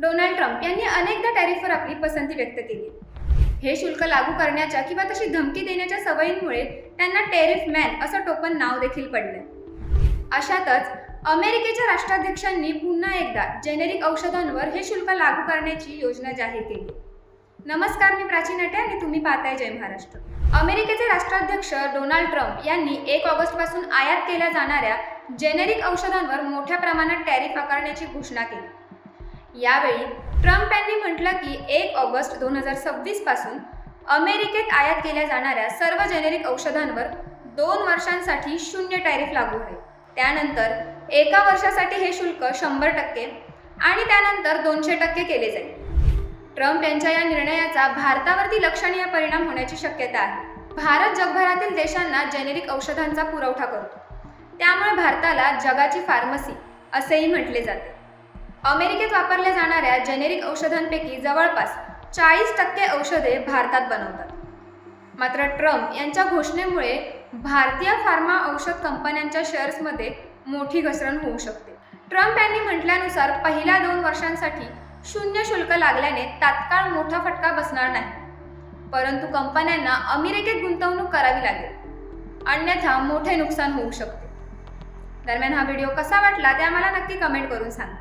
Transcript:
Donald Trump यांनी अनेकदा टॅरिफवर आपली पसंती व्यक्त केली. हे शुल्क लागू करण्याच्या किंवा तशी धमकी देण्याच्या सवयींमुळे त्यांना टेरिफ मॅन असं टोपण नाव देखील पडलं. अशातच अमेरिकेच्या राष्ट्राध्यक्षांनी पुन्हा एकदा जेनेरिक औषधांवर हे शुल्क लागू करण्याची योजना जाहीर केली. नमस्कार, मी प्राची नटे आणि तुम्ही पाहताय जय महाराष्ट्र. अमेरिकेचे राष्ट्राध्यक्ष डोनाल्ड ट्रम्प यांनी 1 ऑगस्टपासून आयात केल्या जाणाऱ्या जेनेरिक औषधांवर मोठ्या प्रमाणात टॅरिफ आकारण्याची घोषणा केली. यावेळी ट्रम्प यांनी म्हटलं की 1 ऑगस्ट 2026 पासून अमेरिकेत आयात केल्या जाणाऱ्या सर्व जेनेरिक औषधांवर 2 वर्षांसाठी 0 टॅरिफ लागू आहे. त्यानंतर 1 वर्षासाठी हे शुल्क 100% आणि त्यानंतर 200% केले जाईल. ट्रम्प यांच्या या निर्णयाचा भारतावरती लक्षणीय परिणाम होण्याची शक्यता आहे. भारत जगभरातील देशांना जेनेरिक औषधांचा पुरवठा करतो, त्यामुळे भारताला जगाची फार्मसी असेही म्हटले जाते. अमेरिकेत वापरल्या जाणाऱ्या जेनेरिक औषधांपैकी जवळपास 40% औषधे भारतात बनवतात. मात्र ट्रम्प यांच्या घोषणेमुळे भारतीय फार्मा औषध कंपन्यांच्या शेअर्समध्ये मोठी घसरण होऊ शकते. ट्रम्प यांनी म्हटल्यानुसार पहिल्या 2 वर्षांसाठी 0 शुल्क लागल्याने तात्काळ मोठा फटका बसणार नाही, परंतु कंपन्यांना अमेरिकेत गुंतवणूक करावी लागेल, अन्यथा मोठे नुकसान होऊ शकते. दरम्यान हा व्हिडिओ कसा वाटला ते आम्हाला नक्की कमेंट करून सांगा.